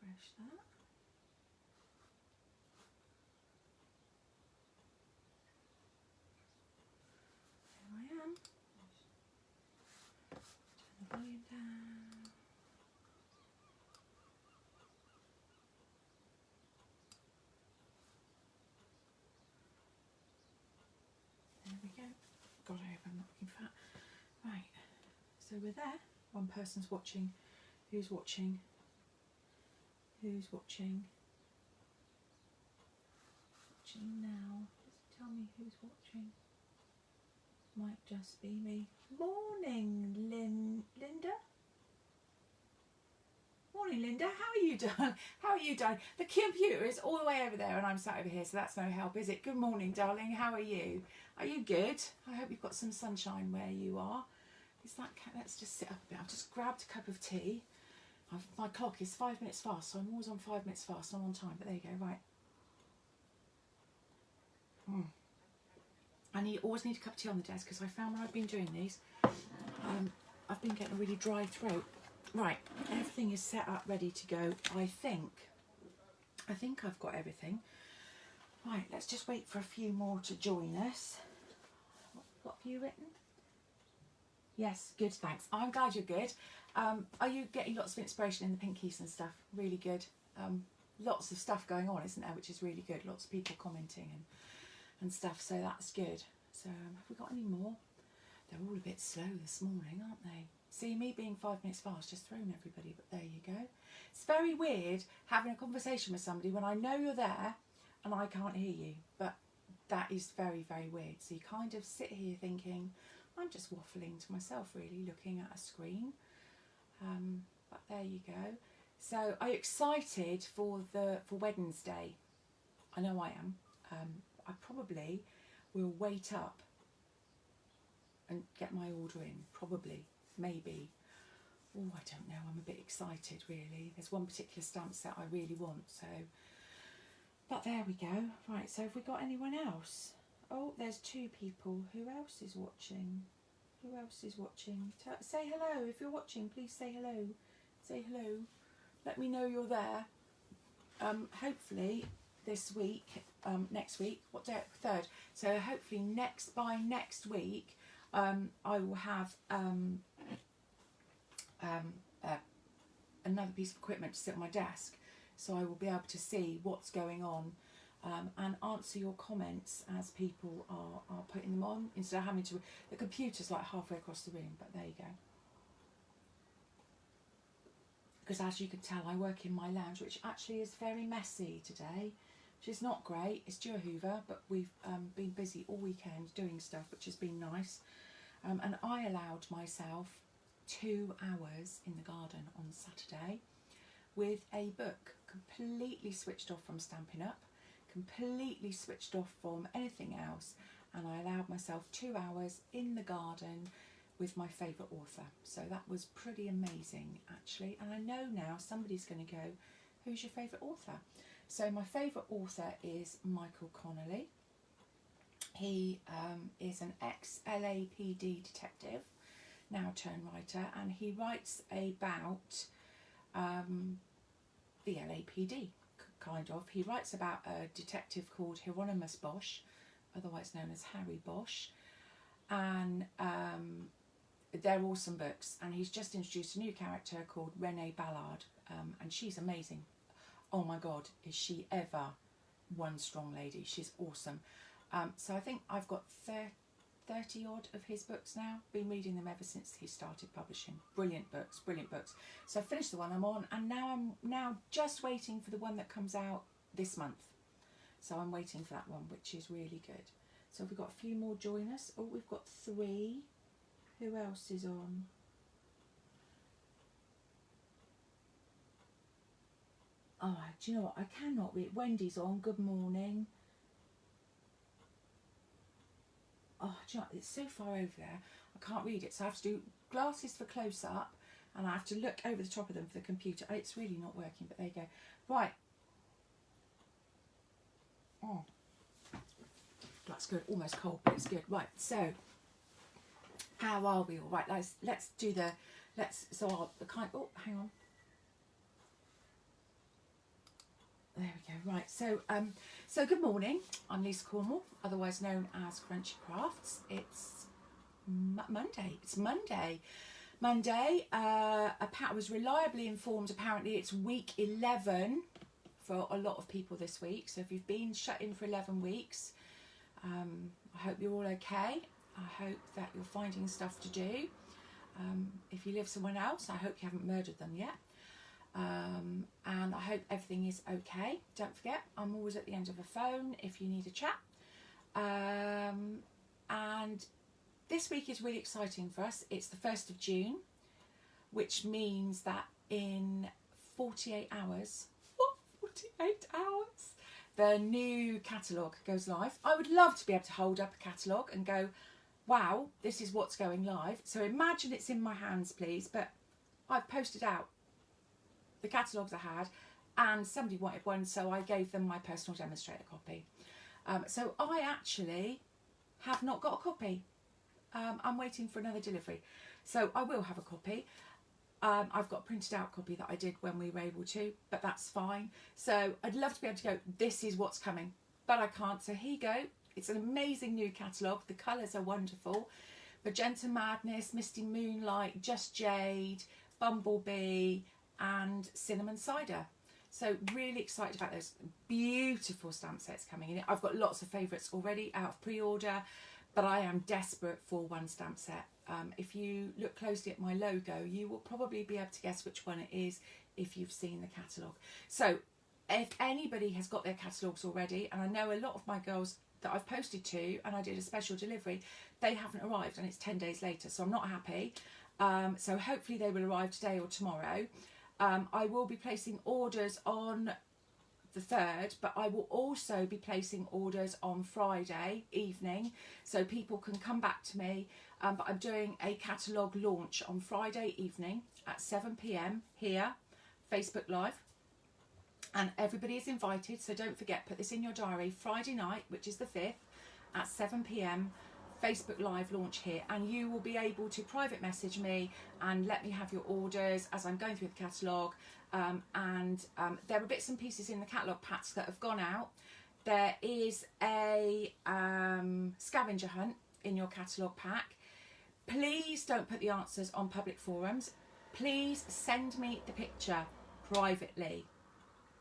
refresh that. There I am. Turn the volume down. There we go. God, I hope I'm not looking fat. Right, so we're there. One person's watching. Who's watching? Who's watching? Watching now. Just tell me who's watching. Might just be me. Morning, Linda. Morning, Linda. How are you doing? How are you doing? The computer is all the way over there and I'm sat over here, so that's no help, is it? Good morning, darling. How are you? Are you good? I hope you've got some sunshine where you are. Is that? Let's just sit up a bit. I've just grabbed a cup of tea. My clock is 5 minutes fast, so I'm always on 5 minutes fast. I'm on time, but there you go. Right. I always need a cup of tea on the desk because I found when I've been doing these, I've been getting a really dry throat. Right, everything is set up, ready to go. I think I've got everything. Right, let's just wait for a few more to join us. What have you written? Yes, good, thanks. I'm glad you're good. Are you getting lots of inspiration in the pinkies and stuff? Really good. Lots of stuff going on, isn't there, which is really good. Lots of people commenting and stuff, so that's good. So have we got any more? They're all a bit slow this morning, aren't they? See, me being 5 minutes fast, just thrown everybody, but there you go. It's very weird having a conversation with somebody when I know you're there and I can't hear you, but that is very, very weird. So you kind of sit here thinking, I'm just waffling to myself really, looking at a screen. But there you go. So are you excited for Wednesday? I know I am. I probably will wait up and get my order in, probably, maybe. Oh, I don't know, I'm a bit excited really. There's one particular stamp set I really want, so. But there we go. Right, so have we got anyone else? Oh, there's 2 people. Who else is watching? Who else is watching? Say hello. If you're watching, please say hello. Say hello. Let me know you're there. Hopefully this week, next week, what day? 3rd. So hopefully by next week, I will have another piece of equipment to sit on my desk, so I will be able to see what's going on and answer your comments as people are putting them on, instead of having to. The computer's like halfway across the room, but there you go. Because as you can tell, I work in my lounge, which actually is very messy today, which is not great. It's due a hoover, but we've been busy all weekend doing stuff, which has been nice. And I allowed myself 2 hours in the garden on Saturday with a book, completely switched off from Stampin' Up, completely switched off from anything else, and I allowed myself 2 hours in the garden with my favourite author. So that was pretty amazing actually, and I know now somebody's going to go, who's your favourite author? So my favourite author is Michael Connolly. He is an ex-LAPD detective, now turned writer, and he writes about the LAPD, kind of. He writes about a detective called Hieronymus Bosch, otherwise known as Harry Bosch, and they're awesome books. And he's just introduced a new character called Renee Ballard, and she's amazing. Oh my God, is she ever one strong lady? She's awesome. So I think I've got 30 odd of his books now. Been reading them ever since he started publishing. Brilliant books, brilliant books. So I finished the one I'm on, and I'm just waiting for the one that comes out this month. So I'm waiting for that one, which is really good. So we've got a few more join us. Oh, we've got 3. Who else is on? Oh, do you know what? I cannot read. Wendy's on. Good morning. Oh, do you know what? It's so far over there, I can't read it. So I have to do glasses for close up, and I have to look over the top of them for the computer. It's really not working, but there you go. Right. Oh, that's good. Almost cold, but it's good. Right. So, how are we all? Right. Let's do the. Oh, hang on. Right, so good morning. I'm Lisa Cornwall, otherwise known as Crunchy Crafts. It's Monday. It's Monday. I was reliably informed, apparently it's week 11 for a lot of people this week. So if you've been shut in for 11 weeks, I hope you're all okay. I hope that you're finding stuff to do. If you live somewhere else, I hope you haven't murdered them yet. And I hope everything is okay. Don't forget, I'm always at the end of a phone if you need a chat. And this week is really exciting for us. It's the 1st of June, which means that in 48 hours, 48 hours, the new catalogue goes live. I would love to be able to hold up a catalogue and go, wow, this is what's going live. So imagine it's in my hands, please. But I've posted out the catalogues I had, and somebody wanted one, so I gave them my personal demonstrator copy. So I actually have not got a copy. I'm waiting for another delivery, so I will have a copy. I've got a printed out copy that I did when we were able to, but that's fine. So I'd love to be able to go, this is what's coming, but I can't. So here you go. It's an amazing new catalogue. The colours are wonderful. Magenta Madness, Misty Moonlight, Just Jade, Bumblebee, and Cinnamon Cider. So really excited about those beautiful stamp sets coming in. I've got lots of favourites already out of pre-order, but I am desperate for one stamp set. If you look closely at my logo, you will probably be able to guess which one it is if you've seen the catalogue. So if anybody has got their catalogues already, and I know a lot of my girls that I've posted to, and I did a special delivery, they haven't arrived and it's 10 days later, so I'm not happy. So hopefully they will arrive today or tomorrow. I will be placing orders on the 3rd, but I will also be placing orders on Friday evening, so people can come back to me. But I'm doing a catalogue launch on Friday evening at 7 p.m. here, Facebook Live. And everybody is invited, so don't forget, put this in your diary. Friday night, which is the 5th, at 7 p.m, Facebook Live launch here, and you will be able to private message me and let me have your orders as I'm going through the catalogue. There are bits and pieces in the catalogue packs that have gone out. There is a scavenger hunt in your catalogue pack. Please don't put the answers on public forums. Please send me the picture privately.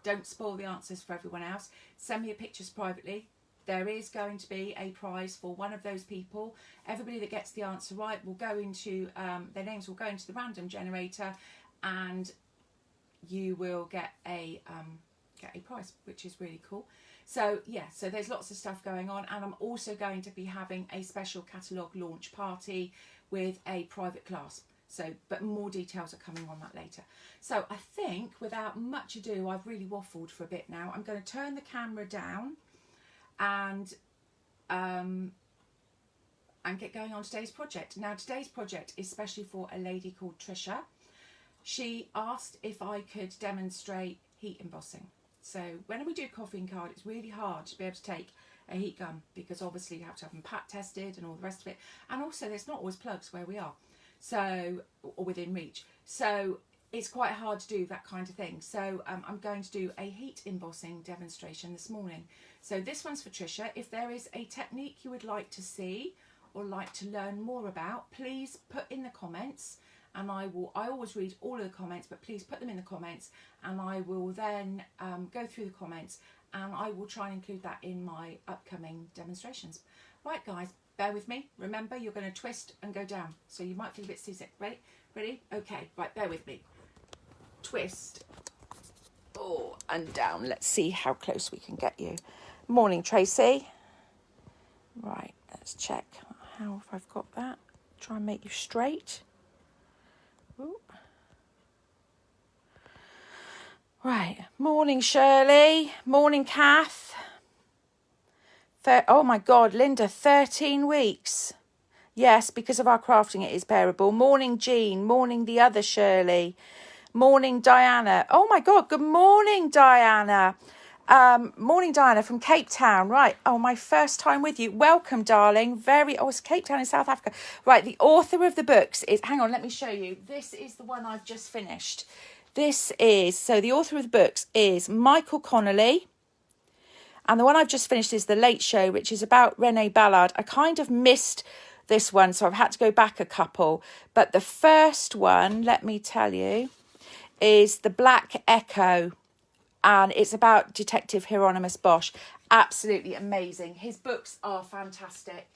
Don't spoil the answers for everyone else. Send me your pictures privately. There is going to be a prize for one of those people. Everybody that gets the answer right will go into, their names will go into the random generator, and you will get a prize, which is really cool. So yeah, so there's lots of stuff going on, and I'm also going to be having a special catalogue launch party with a private class. So, but more details are coming on that later. So I think without much ado, I've really waffled for a bit now. I'm going to turn the camera down and get going on today's project. Now today's project is especially for a lady called Trisha. She asked if I could demonstrate heat embossing. So when we do coffee and card, it's really hard to be able to take a heat gun, because obviously you have to have them pat tested and all the rest of it, and also there's not always plugs where we are, so, or within reach, so it's quite hard to do that kind of thing. So I'm going to do a heat embossing demonstration this morning. So this one's for Trisha. If there is a technique you would like to see or like to learn more about, please put in the comments, and I always read all of the comments, but please put them in the comments, and I will then go through the comments, and I will try and include that in my upcoming demonstrations. Right guys, bear with me. Remember, you're going to twist and go down, so you might feel a bit seasick. Ready? Ready? Okay, right, bear with me. Twist. Oh, and down. Let's see how close we can get you. Morning, Tracy. Right, let's check how, if I've got that. Try and make you straight. Ooh. Right, morning, Shirley. Morning, Kath. Oh my God, Linda, 13 weeks. Yes, because of our crafting, it is bearable. Morning, Jean. Morning, the other Shirley. Morning, Diana. Oh my God, good morning, Diana. Morning, Diana from Cape Town. Right, oh, my first time with you. Welcome, darling. It's Cape Town in South Africa. Right, the author of the books is, hang on, let me show you. This is the one I've just finished. So the author of the books is Michael Connolly. And the one I've just finished is The Late Show, which is about Renee Ballard. I kind of missed this one, so I've had to go back a couple. But the first one, let me tell you, is The Black Echo. And it's about Detective Hieronymus Bosch. Absolutely amazing. His books are fantastic.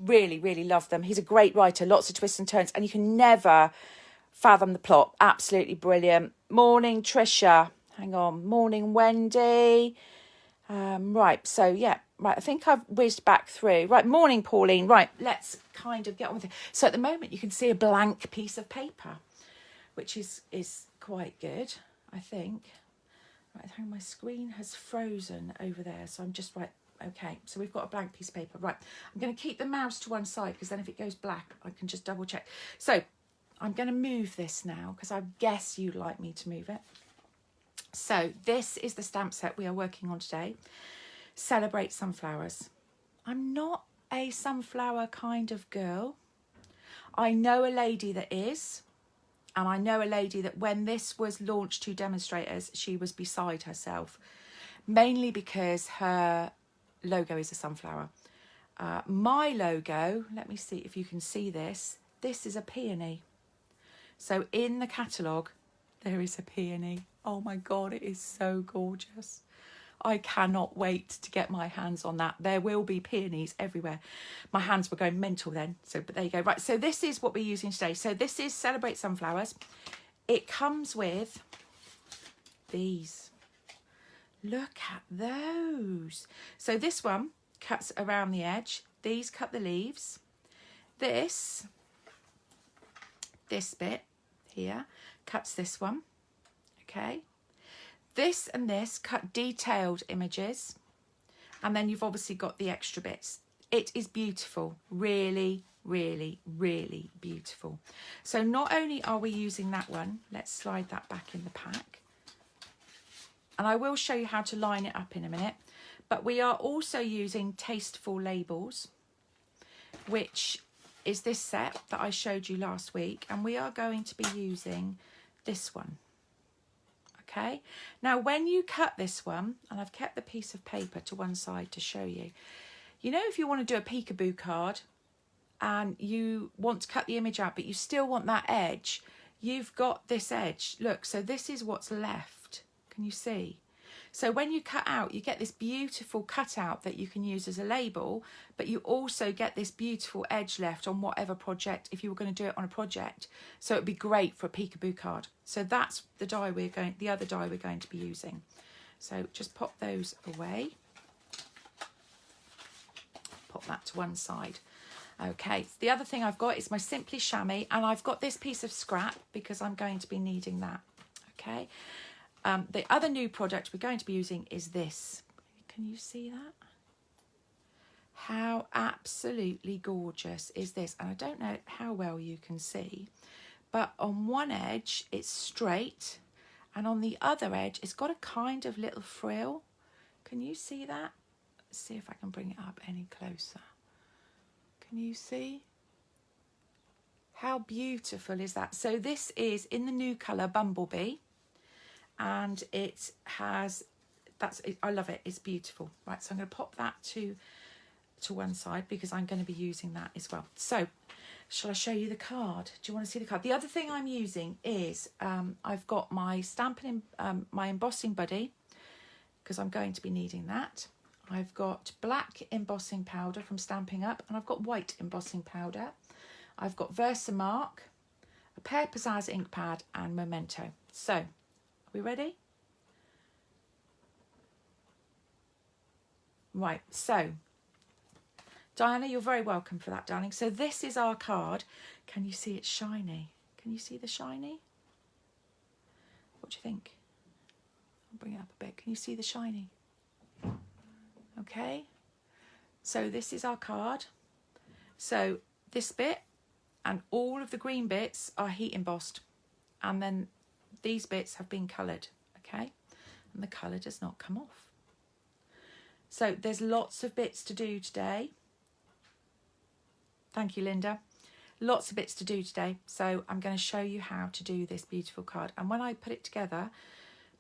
Really, really love them. He's a great writer. Lots of twists and turns. And you can never fathom the plot. Absolutely brilliant. Morning, Trisha. Hang on. Morning, Wendy. Right. So, yeah. Right. I think I've whizzed back through. Right. Morning, Pauline. Right. Let's kind of get on with it. So, at the moment, you can see a blank piece of paper, which is quite good, I think. Right, I think my screen has frozen over there, so I'm just right. Okay, so we've got a blank piece of paper. Right, I'm going to keep the mouse to one side because then if it goes black, I can just double check. So I'm going to move this now because I guess you'd like me to move it. So this is the stamp set we are working on today. Celebrate Sunflowers. I'm not a sunflower kind of girl. I know a lady that is. And I know a lady that when this was launched to demonstrators, she was beside herself, mainly because her logo is a sunflower. My logo, let me see if you can see this. This is a peony. So in the catalogue, there is a peony. Oh my God, it is so gorgeous. I cannot wait to get my hands on that. There will be peonies everywhere. My hands were going mental then. But there you go. Right, so this is what we're using today. So this is Celebrate Sunflowers. It comes with these. Look at those. So this one cuts around the edge. These cut the leaves. This bit here cuts this one. Okay. This and this cut detailed images, and then you've obviously got the extra bits. It is beautiful, really, really, really beautiful. So not only are we using that one, let's slide that back in the pack. And I will show you how to line it up in a minute, but we are also using Tasteful Labels, which is this set that I showed you last week, and we are going to be using this one. Okay, now when you cut this one, and I've kept the piece of paper to one side to show you, you know, if you want to do a peekaboo card and you want to cut the image out, but you still want that edge, you've got this edge. Look, so this is what's left. Can you see? So when you cut out, you get this beautiful cutout that you can use as a label, but you also get this beautiful edge left on whatever project, if you were going to do it on a project. So it'd be great for a peekaboo card. So that's the other die we're going to be using. So just pop those away. Pop that to one side. Okay, the other thing I've got is my Simply Chamois, and I've got this piece of scrap because I'm going to be needing that. Okay. The other new product we're going to be using is this. Can you see that? How absolutely gorgeous is this? And I don't know how well you can see, but on one edge it's straight, and on the other edge it's got a kind of little frill. Can you see that? Let's see if I can bring it up any closer. Can you see? How beautiful is that? So this is in the new colour Bumblebee. And it has, I love it, it's beautiful. Right, so I'm going to pop that to one side because I'm going to be using that as well. So, shall I show you the card? Do you want to see the card? The other thing I'm using is, I've got my my embossing buddy, because I'm going to be needing that. I've got black embossing powder from Stampin' Up, and I've got white embossing powder. I've got Versamark, a Pear Pizzazz ink pad, and Memento. So, we ready? Right, so Diana, you're very welcome for that, darling. So this is our card. Can you see it's shiny? Can you see the shiny? What do you think? I'll bring it up a bit. Can you see the shiny? Okay. So this is our card. So this bit and all of the green bits are heat embossed. And then these bits have been coloured, okay? And the colour does not come off. So there's lots of bits to do today. Thank you, Linda. Lots of bits to do today. So I'm going to show you how to do this beautiful card. And when I put it together,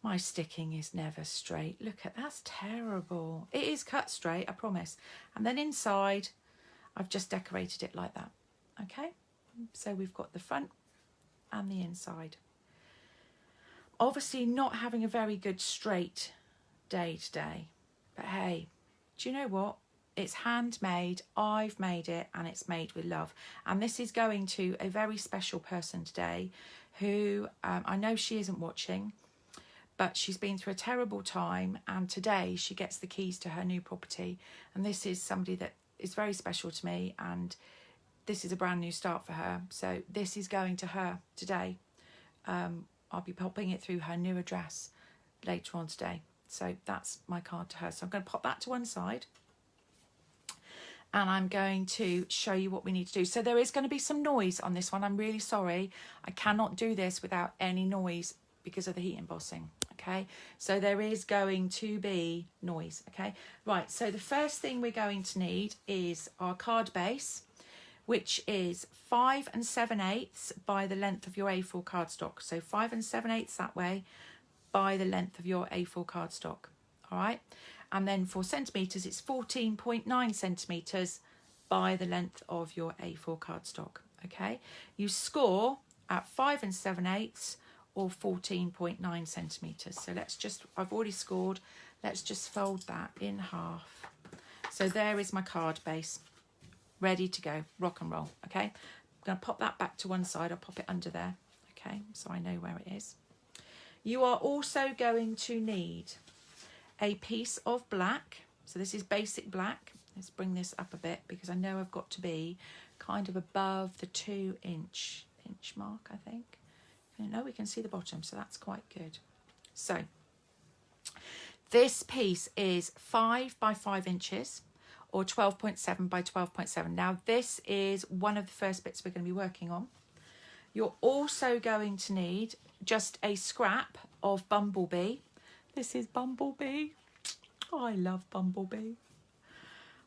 My sticking is never straight. Look at, that's terrible. It is cut straight, I promise. And then inside, I've just decorated it like that. Okay, so we've got the front and the inside. Obviously not having a very good straight day today, but hey, do you know what? It's handmade, I've made it, and it's made with love. And this is going to a very special person today who, I know she isn't watching, but she's been through a terrible time, and today she gets the keys to her new property. And this is somebody that is very special to me, and this is a brand new start for her. So this is going to her today. I'll be popping it through her new address later on today. So that's my card to her. So I'm going to pop that to one side. And I'm going to show you what we need to do. So there is going to be some noise on this one. I'm really sorry. I cannot do this without any noise because of the heat embossing. Okay, so there is going to be noise. Okay, right. So the first thing we're going to need is our card base, which is 5 7/8 by the length of your A4 cardstock. So 5 7/8 that way by the length of your A4 cardstock. All right. And then for centimetres, it's 14.9 centimetres by the length of your A4 cardstock. Okay. You score at 5 7/8 or 14.9 centimetres. So let's just, I've already scored. Let's just fold that in half. So there is my card base. Ready to go, rock and roll. Okay, I'm going to pop that back to one side. I'll pop it under there. Okay, so I know where it is. You are also going to need a piece of black. So this is basic black. Let's bring this up a bit because I know I've got to be kind of above the 2 inch mark, I think. No, we can see the bottom, so that's quite good. So this piece is 5 by 5 inches. Or 12.7 by 12.7. Now this is one of the first bits we're going to be working on. You're also going to need just a scrap of Bumblebee. This is Bumblebee. Oh, I love Bumblebee.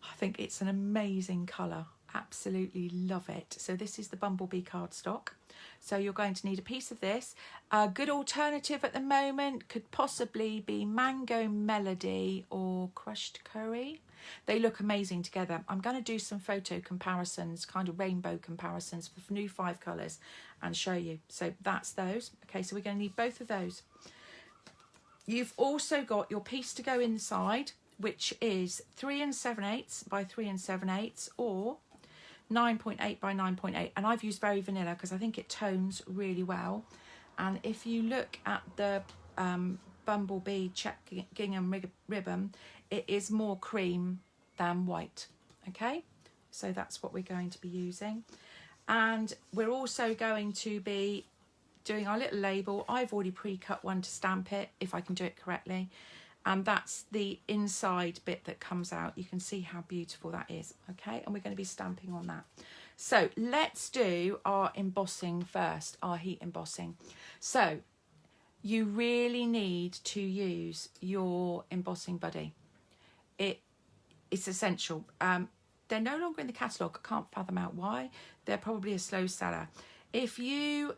I think it's an amazing colour. Absolutely love it. So this is the Bumblebee cardstock. So you're going to need a piece of this. A good alternative at the moment could possibly be Mango Melody or Crushed Curry. They look amazing together. I'm going to do some photo comparisons, kind of rainbow comparisons for new 5 colours and show you. So that's those. Okay, so we're going to need both of those. You've also got your piece to go inside, which is 3 7/8 by 3 7/8 or 9.8 by 9.8. And I've used Very Vanilla because I think it tones really well. And if you look at the Bumblebee check gingham ribbon, it is more cream than white. Okay, so that's what we're going to be using. And we're also going to be doing our little label. I've already pre-cut one to stamp it if I can do it correctly, and that's the inside bit that comes out. You can see how beautiful that is. Okay, and we're going to be stamping on that. So let's do our embossing first, our heat embossing. So you really need to use your embossing buddy. It's essential. They're no longer in the catalogue. I can't fathom out why. They're probably a slow seller. If you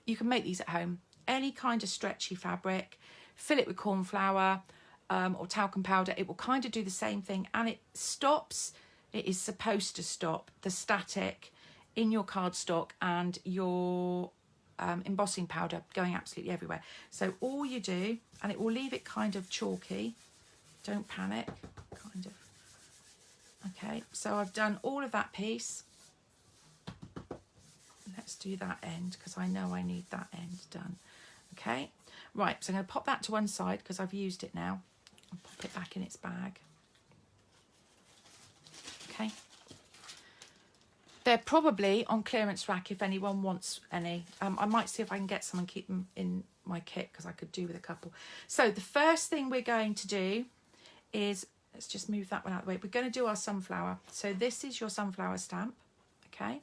you can make these at home. Any kind of stretchy fabric, fill it with corn flour or talcum powder. It will kind of do the same thing, and it stops. It is supposed to stop the static in your cardstock and your embossing powder going absolutely everywhere. So all you do, and it will leave it kind of chalky. Don't panic, kind of. Okay, so I've done all of that piece. Let's do that end because I know I need that end done. Okay, right, so I'm going to pop that to one side because I've used it now. I'll pop it back in its bag. Okay. They're probably on clearance rack if anyone wants any. I might see if I can get some and keep them in my kit because I could do with a couple. So the first thing we're going to do is, let's just move that one out of the way. We're going to do our sunflower. So this is your sunflower stamp. Okay.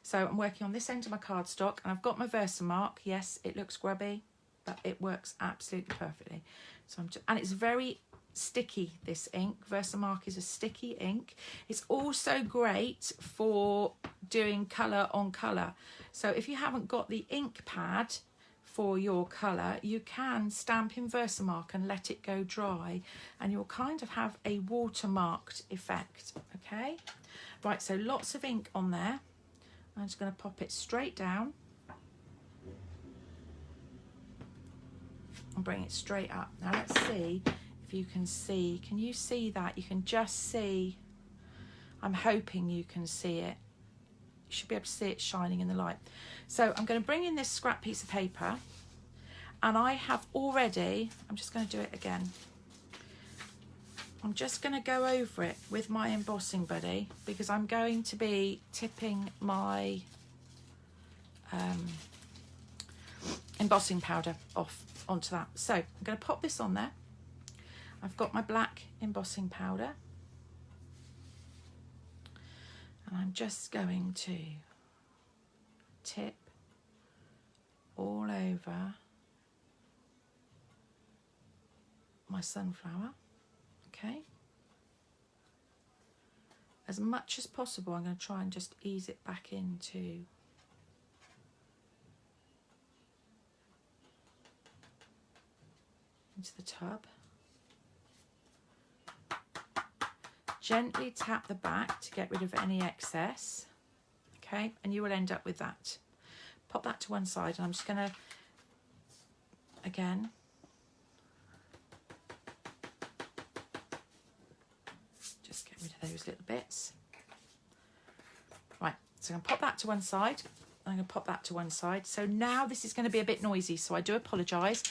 So I'm working on this end of my cardstock and I've got my Versamark. Yes, it looks grubby, but it works absolutely perfectly. So and it's very sticky, this ink. Versamark is a sticky ink. It's also great for doing colour on colour. So if you haven't got the ink pad for your colour, you can stamp in Versamark and let it go dry, and you'll kind of have a watermarked effect. Okay, right, so lots of ink on there. I'm just going to pop it straight down and bring it straight up. Now let's see if you can see. Can you see that? You can just see, I'm hoping you can see it. You should be able to see it shining in the light. So I'm going to bring in this scrap piece of paper, and I have already, I'm just going to do it again. I'm just going to go over it with my embossing buddy, because I'm going to be tipping my embossing powder off onto that. So I'm going to pop this on there. I've got my black embossing powder, and I'm just going to tip all over my sunflower. Okay, as much as possible I'm going to try and just ease it back into the tub. Gently tap the back to get rid of any excess. Okay, and you will end up with that. Pop that to one side, and I'm just going to again just get rid of those little bits. Right, so I'm going to pop that to one side. I'm going to pop that to one side. So now this is going to be a bit noisy, so I do apologise.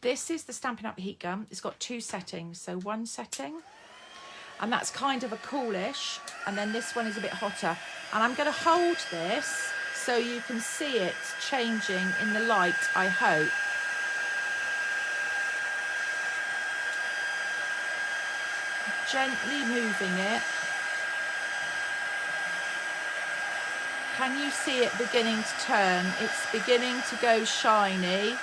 This is the Stampin' Up heat gun. It's got two settings. So one setting, and that's kind of a coolish, and then this one is a bit hotter. And I'm going to hold this so you can see it changing in the light, I hope. Gently moving it. Can you see it beginning to turn? It's beginning to go shiny.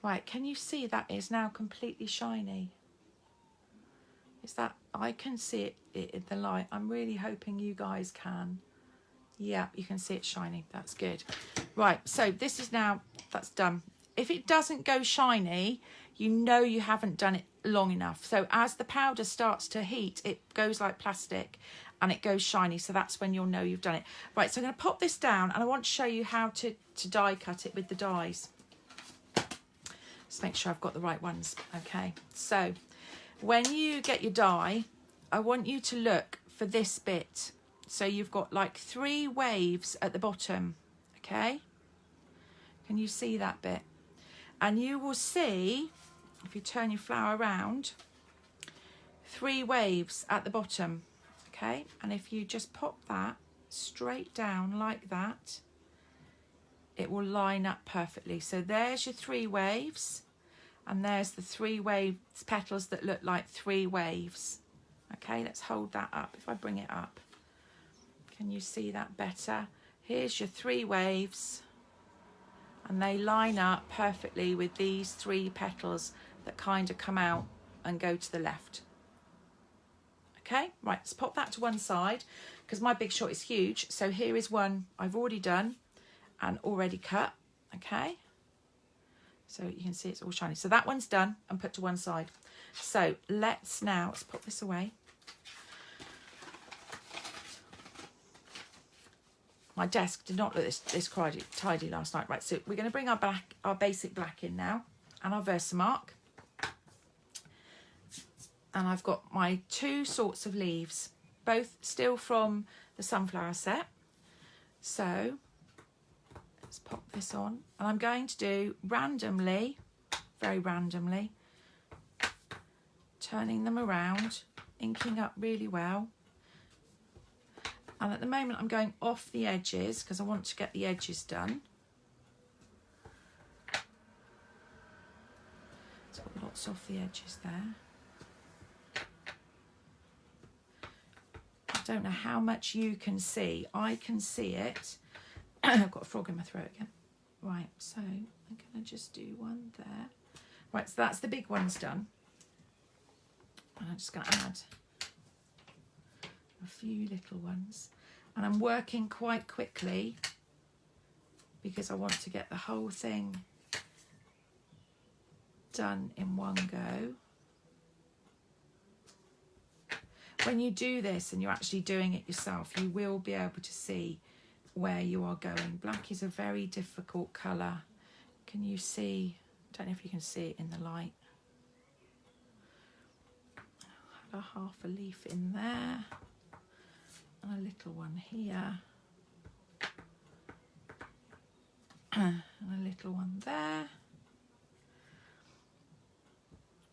Right, can you see that is now completely shiny? Is that, I can see it in the light. I'm really hoping you guys can. Yeah, you can see it shiny. That's good. Right, so this is now, that's done. If it doesn't go shiny, you know you haven't done it long enough. So as the powder starts to heat, it goes like plastic and it goes shiny. So that's when you'll know you've done it. Right, so I'm going to pop this down, and I want to show you how to die cut it with the dies. Just make sure I've got the right ones. Okay, so when you get your die, I want you to look for this bit. So you've got like 3 waves at the bottom. Okay, can you see that bit? And you will see, if you turn your flower around, 3 waves at the bottom. Okay, and if you just pop that straight down like that, it will line up perfectly. So there's your 3 waves, and there's the 3 waves, petals that look like 3 waves. Okay, let's hold that up. If I bring it up, can you see that better? Here's your 3 waves, and they line up perfectly with these 3 petals that kind of come out and go to the left. Okay, right, let's pop that to one side because my Big Shot is huge. So here is one I've already done and already cut. Okay, so you can see it's all shiny. So that one's done and put to one side. So let's put this away. My desk did not look this tidy last night. Right, so we're going to bring our basic black in now, and our Versamark. And I've got my 2 sorts of leaves, both still from the sunflower set. So let's pop this on, and I'm going to do randomly, very randomly, turning them around, inking up really well. And at the moment I'm going off the edges because I want to get the edges done. So lots off the edges there. I don't know how much you can see. I can see it. I've got a frog in my throat again. Right, so I'm going to just do one there. Right, so that's the big ones done. And I'm just going to add a few little ones. And I'm working quite quickly because I want to get the whole thing done in one go. When you do this and you're actually doing it yourself, you will be able to see where you are going. Black is a very difficult colour. Can you see? I don't know if you can see it in the light. I had half a leaf in there and a little one here and a little one there.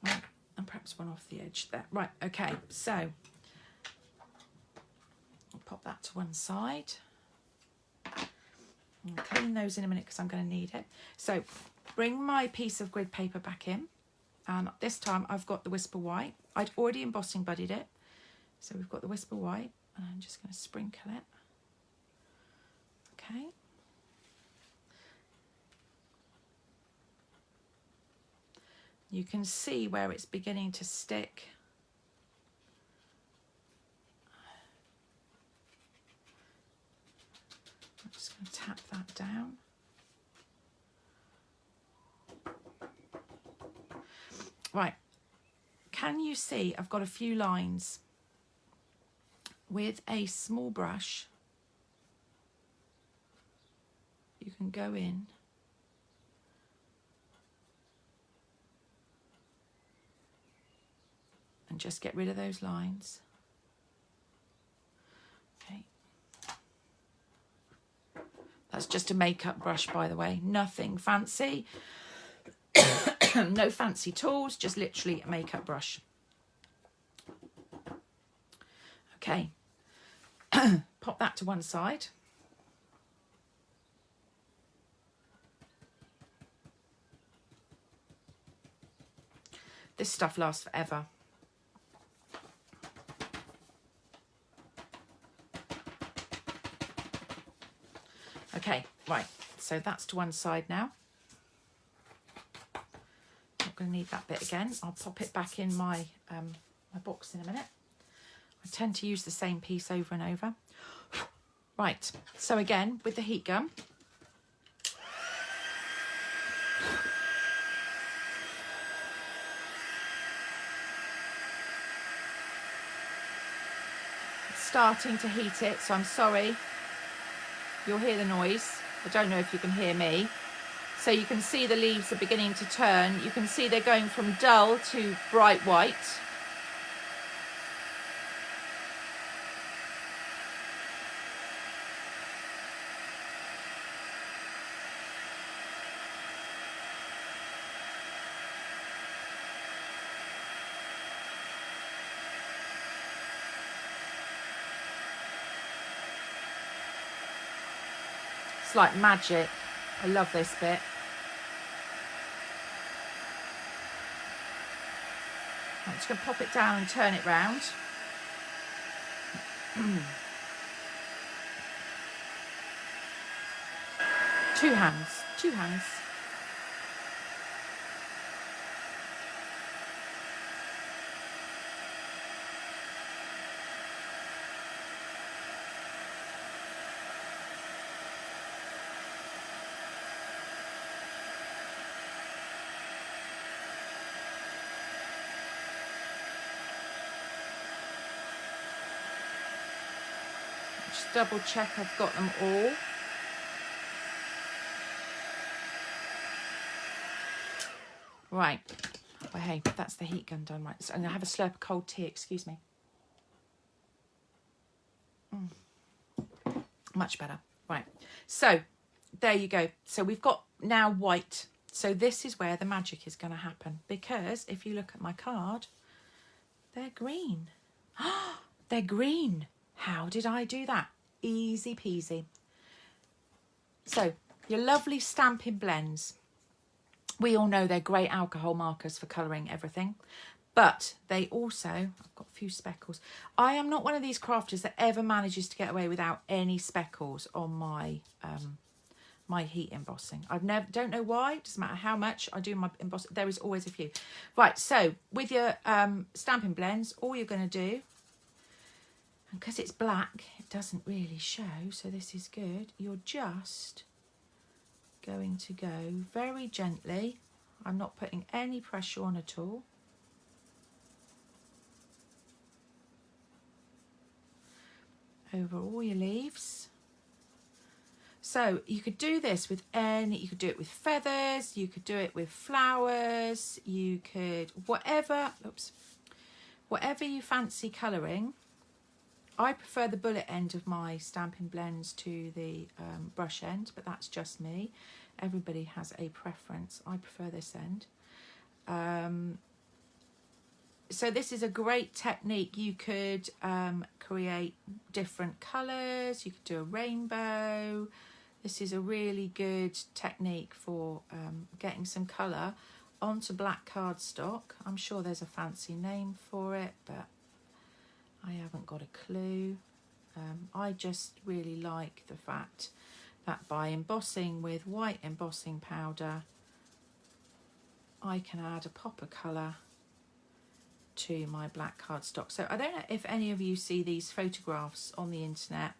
Right, and perhaps one off the edge there. Right, okay, so I'll pop that to one side. I'll clean those in a minute because I'm going to need it. So bring my piece of grid paper back in, and this time I've got the Whisper White. I'd already embossing buddied it, so we've got the Whisper White, and I'm just going to sprinkle it. Okay. You can see where it's beginning to stick. I'm just going to tap that down. Right, can you see I've got a few lines with a small brush? You can go in and just get rid of those lines. Okay. That's just a makeup brush, by the way, nothing fancy. No fancy tools, just literally a makeup brush. Okay, pop that to one side. This stuff lasts forever. Okay, right, so that's to one side now. Going to need that bit again. I'll pop it back in my my box in a minute. I tend to use the same piece over and over. Right, so again with the heat gun, it's starting to heat it, so I'm sorry you'll hear the noise. I don't know if you can hear me. So you can see the leaves are beginning to turn. You can see they're going from dull to bright white. It's like magic. I love this bit. I'm just going to pop it down and turn it round. Two hands, two hands. Just double check I've got them all. Right, well, hey, that's the heat gun done. Right, so I'm going to have a slurp of cold tea, excuse me. Much better. Right, so there you go. So we've got now white. So this is where the magic is going to happen, because if you look at my card, they're green. They're green. How did I do that? Easy peasy. So your lovely Stampin' Blends. We all know they're great alcohol markers for colouring everything, but they also, I've got a few speckles. I am not one of these crafters that ever manages to get away without any speckles on my my heat embossing. Don't know why, doesn't matter how much I do my embossing, there is always a few. Right, so with your Stampin' Blends, all you're going to do, and because it's black, it doesn't really show, so this is good, you're just going to go very gently. I'm not putting any pressure on at all. Over all your leaves. So you could do this with you could do it with feathers, you could do it with flowers, you could, whatever you fancy colouring. I prefer the bullet end of my Stampin' Blends to the brush end, but that's just me. Everybody has a preference. I prefer this end. So this is a great technique. You could create different colours. You could do a rainbow. This is a really good technique for getting some colour onto black cardstock. I'm sure there's a fancy name for it, but I haven't got a clue. I just really like the fact that by embossing with white embossing powder, I can add a pop of colour to my black cardstock. So I don't know if any of you see these photographs on the internet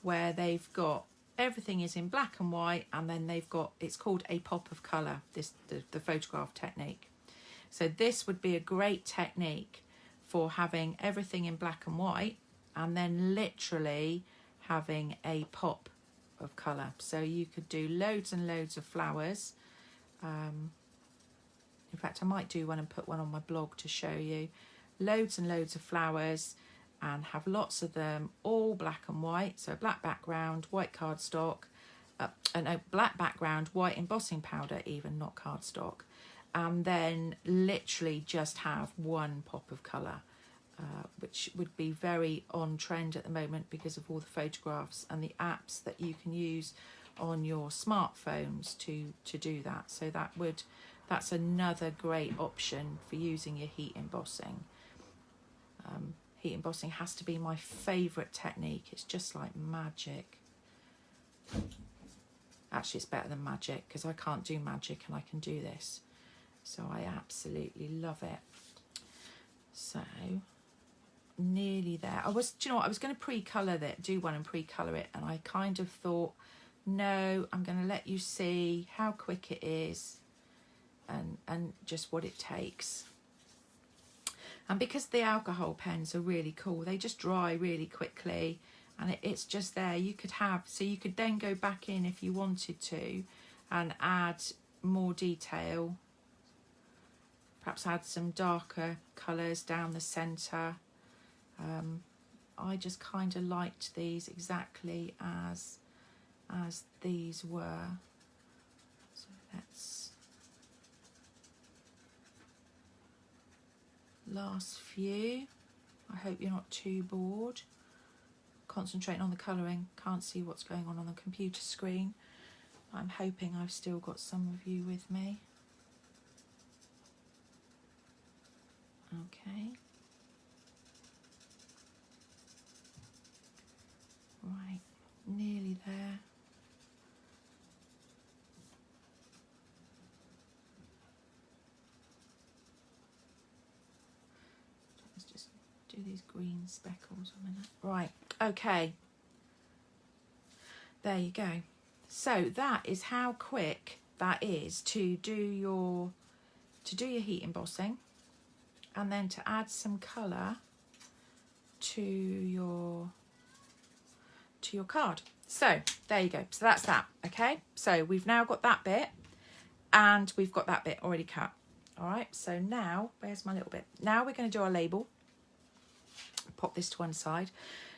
where they've got everything is in black and white, and then they've got, it's called a pop of colour, the photograph technique. So this would be a great technique for having everything in black and white and then literally having a pop of colour. So you could do loads and loads of flowers. In fact, I might do one and put one on my blog to show you. Loads and loads of flowers and have lots of them, all black and white. So black background, white cardstock, no, black background, white embossing powder even, not cardstock. And then literally just have one pop of colour, which would be very on trend at the moment because of all the photographs and the apps that you can use on your smartphones to do that. So that's another great option for using your heat embossing. Heat embossing has to be my favourite technique. It's just like magic. Actually, it's better than magic because I can't do magic and I can do this. So I absolutely love it. So nearly there. Do you know what? I was going to pre-colour that, do one and pre-colour it, and I kind of thought, no, I'm going to let you see how quick it is and just what it takes. And because the alcohol pens are really cool, they just dry really quickly, and it's just there. You could then go back in if you wanted to and add more detail, perhaps add some darker colours down the centre. I just kind of liked these exactly as these were. So let's last few. I hope you're not too bored. Concentrating on the colouring. Can't see what's going on the computer screen. I'm hoping I've still got some of you with me. Okay. Right, nearly there. Let's just do these green speckles a minute. Right, okay. There you go. So that is how quick that is to do your heat embossing, and then to add some colour to your card. So there you go. So that's that. Okay, so we've now got that bit and we've got that bit already cut. All right, so now where's my little bit? Now we're going to do our label. Pop this to one side.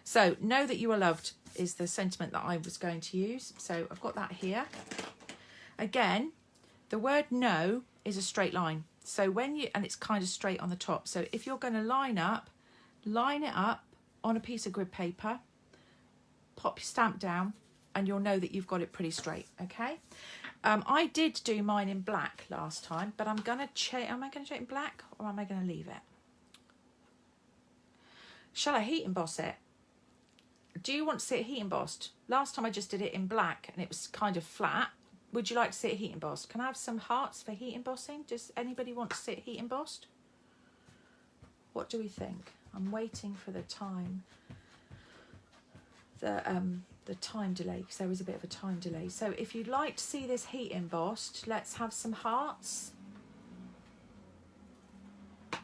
So know that you are loved is the sentiment that I was going to use. So I've got that here. Again, the word no is a straight line. So and it's kind of straight on the top. So if you're going to line it up on a piece of grid paper, pop your stamp down and you'll know that you've got it pretty straight, okay? I did do mine in black last time, but I'm going to change. Am I going to do it in black or am I going to leave it? Shall I heat emboss it? Do you want to see it heat embossed? Last time I just did it in black and it was kind of flat. Would you like to see it heat embossed? Can I have some hearts for heat embossing? Does anybody want to see it heat embossed? What do we think? I'm waiting for the time. The time delay, because there was a bit of a time delay. So if you'd like to see this heat embossed, let's have some hearts.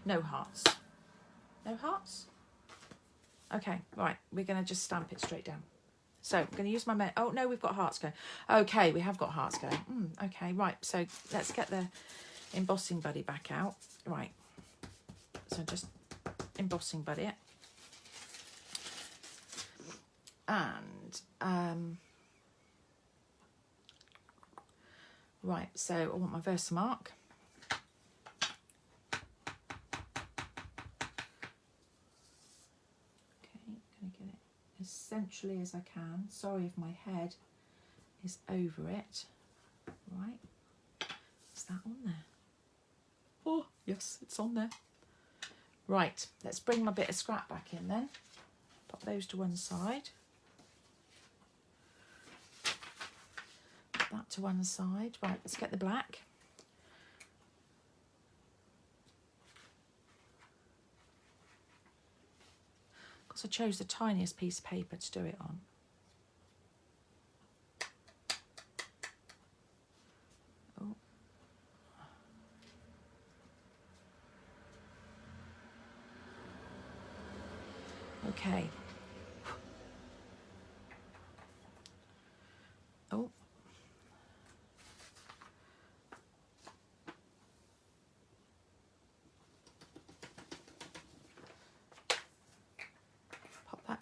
No hearts. No hearts? Okay, right. We're going to just stamp it straight down. So I'm going to use my... Oh, no, we've got hearts going. Okay, we have got hearts going. Okay, right. So let's get the embossing buddy back out. Right. So just embossing buddy it. And... right, so I want my Versamark. As centrally as I can. Sorry if my head is over it. Right. Is that on there? Oh, yes, it's on there. Right, let's bring my bit of scrap back in then. Pop those to one side. Put that to one side. Right, let's get the black. I chose the tiniest piece of paper to do it on. Oh. Okay. Oh.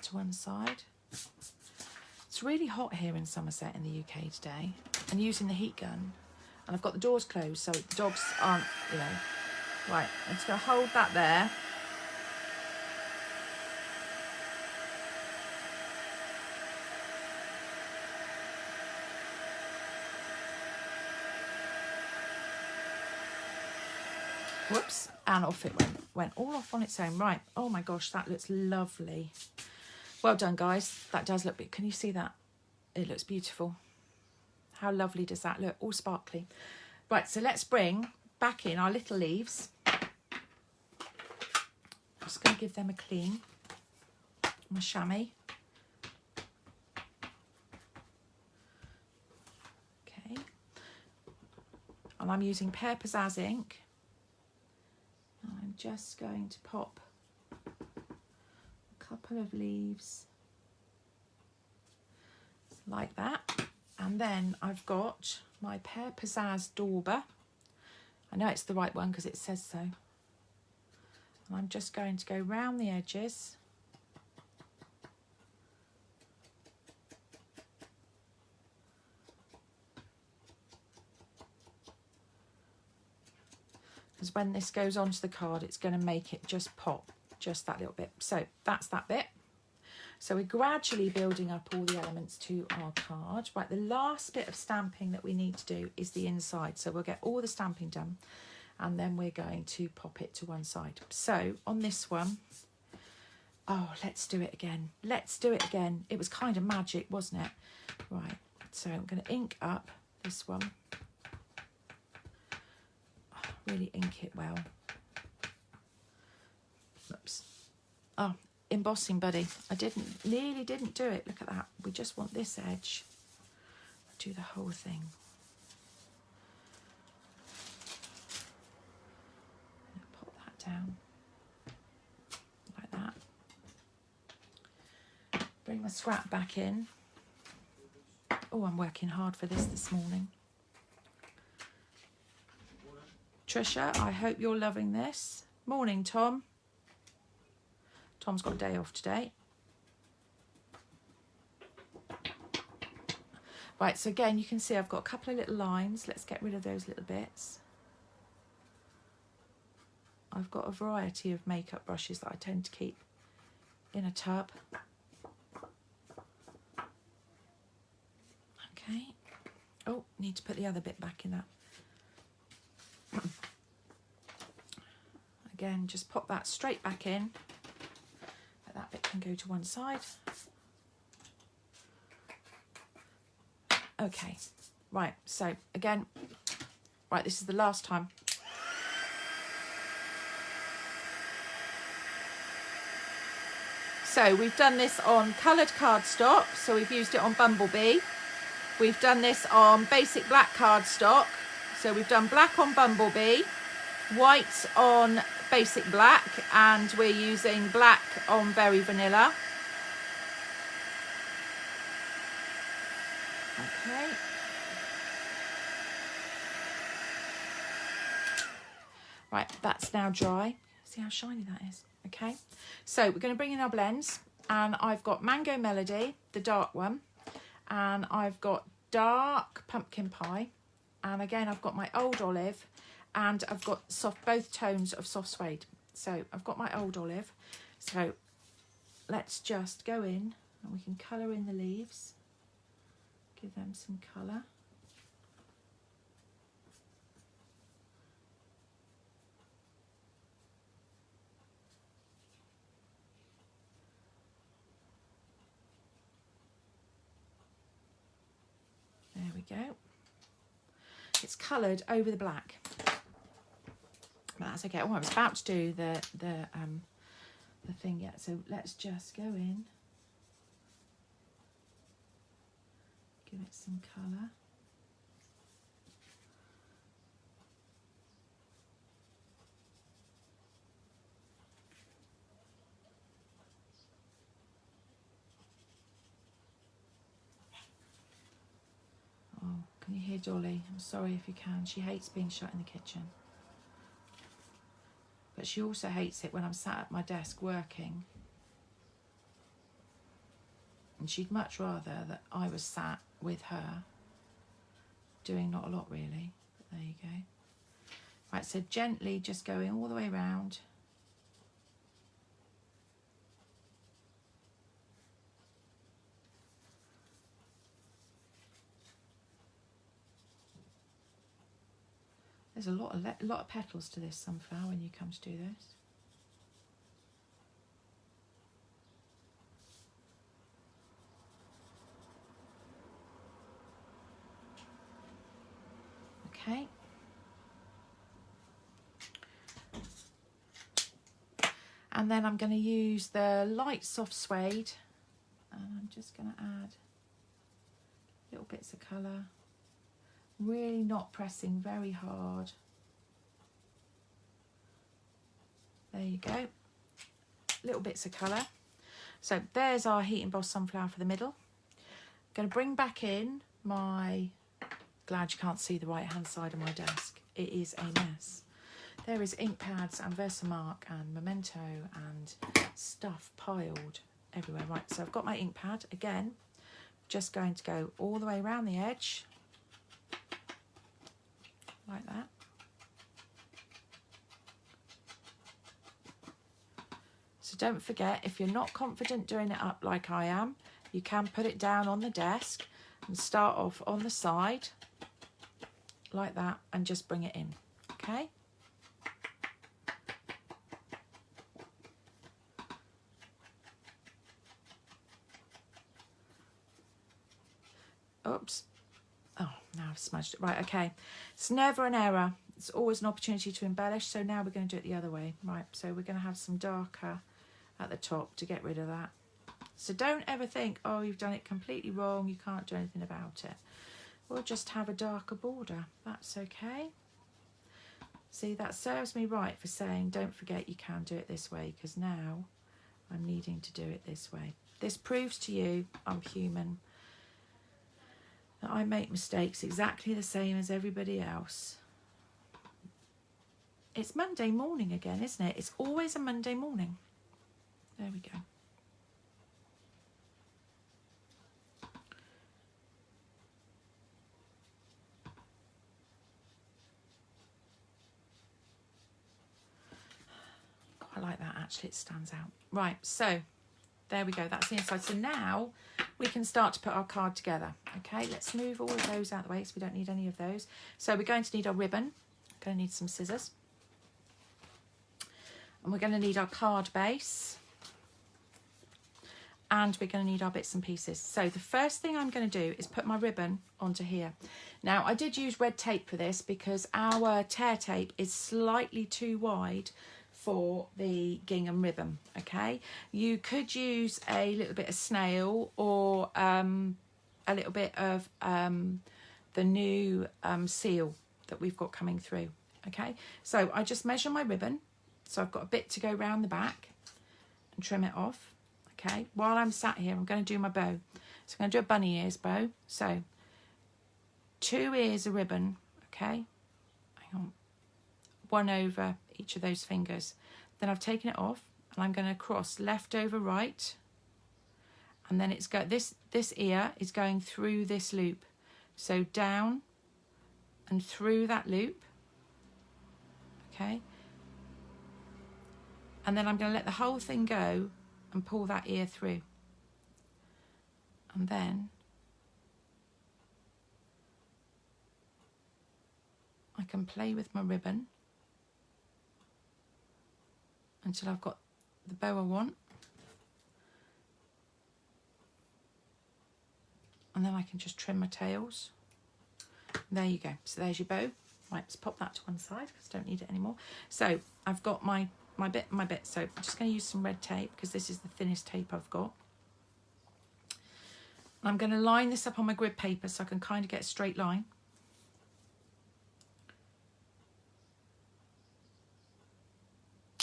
To one side. It's really hot here in Somerset in the UK today, and using the heat gun, and I've got the doors closed so the dogs aren't, you know. Right, I'm just going to hold that there. Whoops, and off it went all off on its own. Right, oh my gosh, that looks lovely. Well done, guys. That does look big. Can you see that? It looks beautiful. How lovely does that look? All sparkly. Right, so let's bring back in our little leaves. I'm just going to give them a clean. My chamois. Okay. And I'm using Pear Pizzazz ink. And I'm just going to pop couple of leaves like that, and then I've got my Pear Pizzazz Dauber. I know it's the right one because it says so, and I'm just going to go round the edges because when this goes onto the card it's going to make it just pop. Just that little bit. So that's that bit. So we're gradually building up all the elements to our card. Right, the last bit of stamping that we need to do is the inside. So we'll get all the stamping done and then we're going to pop it to one side. So on this one, oh, let's do it again. Let's do it again. It was kind of magic, wasn't it? Right, so I'm going to ink up this one. Oh, really ink it well. Oops. Oh, embossing buddy. I nearly didn't do it. Look at that. We just want this edge. Do the whole thing. Pop that down. Like that. Bring my scrap back in. Oh, I'm working hard for this morning. Trisha, I hope you're loving this. Morning, Tom. Tom's got a day off today. Right, so again, you can see I've got a couple of little lines. Let's get rid of those little bits. I've got a variety of makeup brushes that I tend to keep in a tub. Okay. Oh, need to put the other bit back in that. Again, just pop that straight back in. That bit can go to one side. Okay, right, so again, right, this is the last time. So we've done this on coloured cardstock, so we've used it on Bumblebee. We've done this on basic black cardstock, so we've done black on Bumblebee, white on basic black, and we're using black on Very Vanilla. Okay. Right, that's now dry. See how shiny that is? Okay, so we're going to bring in our blends, and I've got Mango Melody, the dark one, and I've got dark pumpkin pie, and again I've got my old olive, and I've got both tones of soft suede. So I've got my old olive, so let's just go in and we can colour in the leaves, give them some colour. There we go. It's coloured over the black. That's okay. Oh, I was about to do the thing yet, so let's just go in, give it some colour. Oh, can you hear Dolly? I'm sorry if you can. She hates being shut in the kitchen. But she also hates it when I'm sat at my desk working. And she'd much rather that I was sat with her, doing not a lot really. But there you go. Right, so gently just going all the way around. There's a lot of petals to this sunflower when you come to do this. Okay. And then I'm going to use the light soft suede, and I'm just going to add little bits of colour. Really not pressing very hard. There you go. Little bits of colour. So there's our heat embossed sunflower for the middle. I'm going to bring back in my, glad you can't see the right hand side of my desk. It is a mess. There is ink pads and Versamark and Memento and stuff piled everywhere. Right, so I've got my ink pad again. Just going to go all the way around the edge. Like that. So don't forget, if you're not confident doing it up like I am, you can put it down on the desk and start off on the side like that and just bring it in, okay? Oops. Oh, now I've smudged it. Right, okay. It's never an error. It's always an opportunity to embellish. So now we're going to do it the other way. Right, so we're going to have some darker at the top to get rid of that. So don't ever think, oh, you've done it completely wrong, you can't do anything about it. We'll just have a darker border. That's okay. See, that serves me right for saying, don't forget you can do it this way, because now I'm needing to do it this way. This proves to you I'm human. I make mistakes exactly the same as everybody else. It's Monday morning again, isn't it? It's always a Monday morning. There we go. I like that actually, it stands out. Right, so there we go, that's the inside. So now we can start to put our card together. Okay, let's move all of those out of the way so we don't need any of those. So we're going to need our ribbon, going to need some scissors, and we're going to need our card base, and we're going to need our bits and pieces. So the first thing I'm going to do is put my ribbon onto here. Now I did use red tape for this because our tear tape is slightly too wide for the gingham ribbon. Okay, you could use a little bit of snail or a little bit of the new seal that we've got coming through. Okay, so I just measure my ribbon, so I've got a bit to go round the back and trim it off. Okay, while I'm sat here, I'm going to do my bow. So I'm going to do a bunny ears bow. So 2 ears of ribbon, okay, hang on, 1 over each of those fingers. Then I've taken it off and I'm going to cross left over right, and then it's got this ear is going through this loop, so down and through that loop, okay, and then I'm going to let the whole thing go and pull that ear through, and then I can play with my ribbon until I've got the bow I want, and then I can just trim my tails. There you go. So there's your bow. Right, let's pop that to one side because I don't need it anymore. So I've got my bit. So I'm just going to use some red tape because this is the thinnest tape I've got. And I'm going to line this up on my grid paper so I can kind of get a straight line.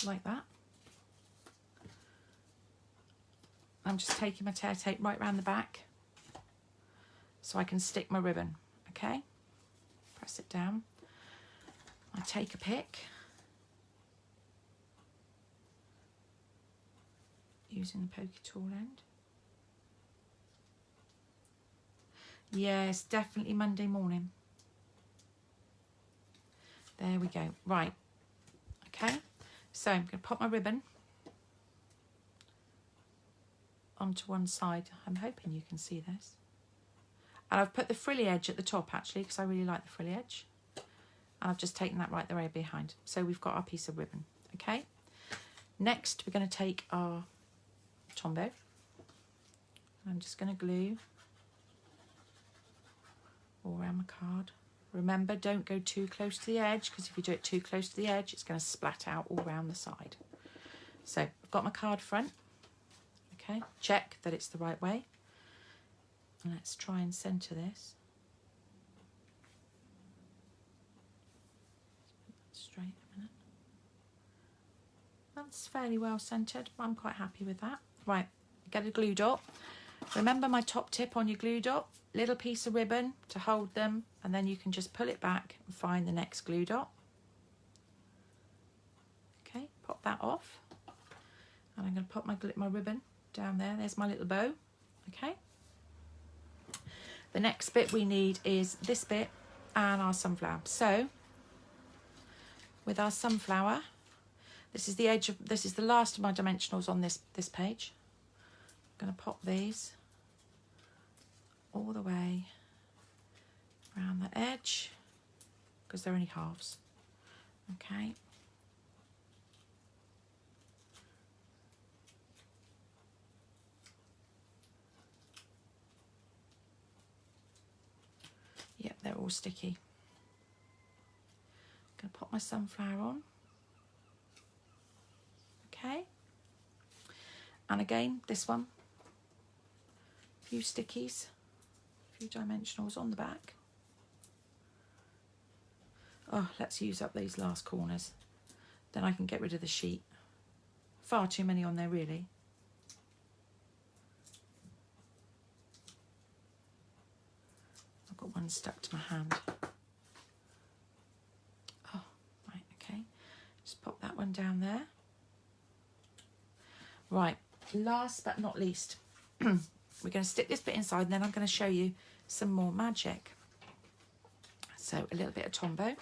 Like that. I'm just taking my tear tape right round the back so I can stick my ribbon. Okay, press it down. I take a pick using the pokey tool end. Yes, definitely Monday morning. There we go. Right, okay, so I'm going to pop my ribbon onto one side. I'm hoping you can see this. And I've put the frilly edge at the top actually because I really like the frilly edge. And I've just taken that right the way behind. So we've got our piece of ribbon, okay? Next, we're going to take our tombow. I'm just going to glue all around my card. Remember, don't go too close to the edge because if you do it too close to the edge, it's going to splat out all around the side. So I've got my card front, okay? Check that it's the right way. And let's try and centre this. Straight a minute. That's fairly well centred. I'm quite happy with that. Right, get a glue dot. Remember my top tip on your glue dot, little piece of ribbon to hold them, and then you can just pull it back and find the next glue dot. Okay, pop that off. And I'm going to pop my ribbon down there. There's my little bow. Okay. The next bit we need is this bit and our sunflower. So with our sunflower, this is the edge of, this is the last of my dimensionals on this page. I'm going to pop these all the way around the edge because they're only halves. Okay. Yep, they're all sticky. I'm going to pop my sunflower on. Okay. And again, this one. A few stickies, a few dimensionals on the back. Oh, let's use up these last corners. Then I can get rid of the sheet. Far too many on there, really. Got one stuck to my hand. Oh, right, okay. Just pop that one down there. Right, last but not least, we're going to stick this bit inside and then I'm going to show you some more magic. So a little bit of tombow.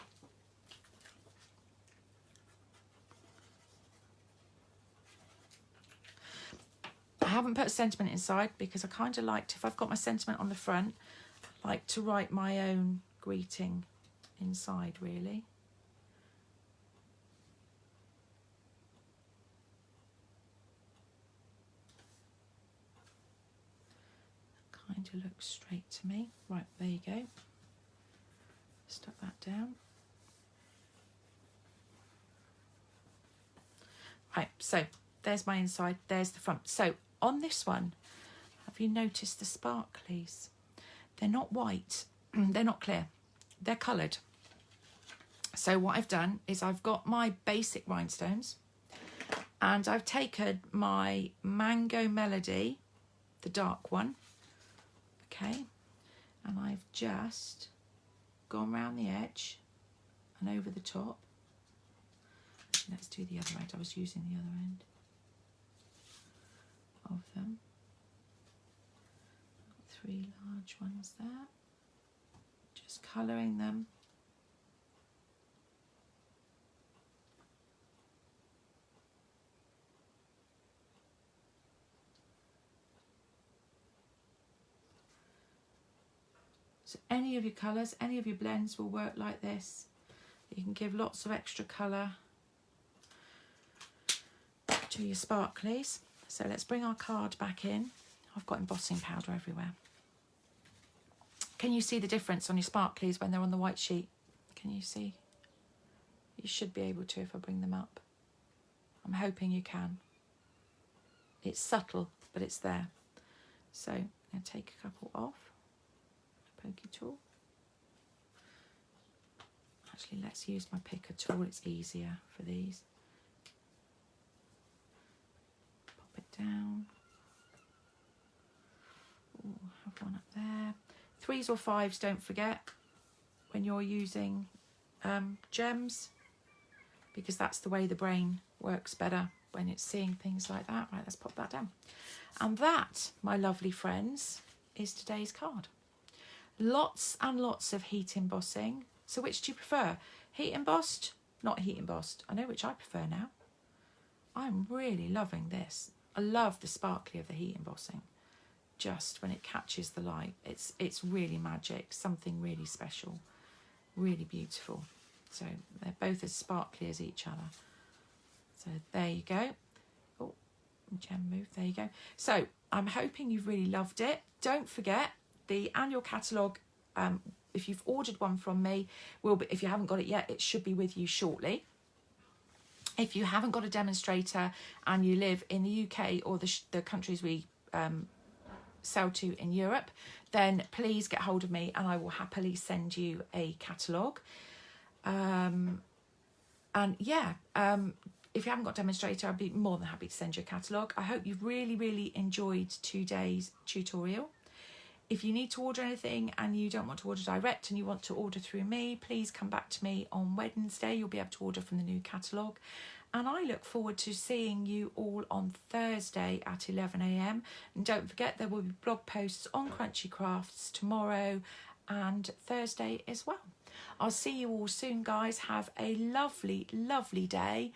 I haven't put a sentiment inside because I kind of liked, if I've got my sentiment on the front, I like to write my own greeting inside, really. Kind of looks straight to me. Right, there you go. Stuck that down. Right, so there's my inside, there's the front. So on this one, have you noticed the sparklies? They're not white, they're not clear, they're coloured. So what I've done is I've got my basic rhinestones and I've taken my Mango Melody, the dark one, okay, and I've just gone round the edge and over the top. Let's do the other end. I was using the other end of them. 3 large ones there. Just colouring them. So any of your colours, any of your blends will work like this. You can give lots of extra colour to your sparklies. So let's bring our card back in. I've got embossing powder everywhere. Can you see the difference on your sparklies when they're on the white sheet? Can you see? You should be able to if I bring them up. I'm hoping you can. It's subtle, but it's there. So I'm going to take a couple off. Pokey tool. Actually, let's use my picker tool. It's easier for these. Pop it down. Ooh, have one up there. 3s or 5s, don't forget, when you're using gems, because that's the way the brain works better when it's seeing things like that. Right, let's pop that down. And that, my lovely friends, is today's card. Lots and lots of heat embossing. So which do you prefer? Heat embossed? Not heat embossed. I know which I prefer now. I'm really loving this. I love the sparkly of the heat embossing. Just when it catches the light, it's really magic, something really special, really beautiful. So they're both as sparkly as each other. So there you go. Oh, gem move, there you go. So I'm hoping you've really loved it. Don't forget the annual catalogue. If you've ordered one from me, if you haven't got it yet, it should be with you shortly. If you haven't got a demonstrator and you live in the UK or the countries we sell to in Europe, then please get hold of me and I will happily send you a catalogue. And yeah, if you haven't got a demonstrator, I'd be more than happy to send you a catalogue. I hope you've really enjoyed today's tutorial. If you need to order anything and you don't want to order direct and you want to order through me, please come back to me on Wednesday. You'll be able to order from the new catalogue. And I look forward to seeing you all on Thursday at 11 AM. And don't forget, there will be blog posts on Crunchy Crafts tomorrow and Thursday as well. I'll see you all soon, guys. Have a lovely day.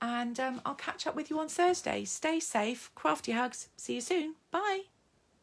And I'll catch up with you on Thursday. Stay safe. Crafty hugs. See you soon. Bye.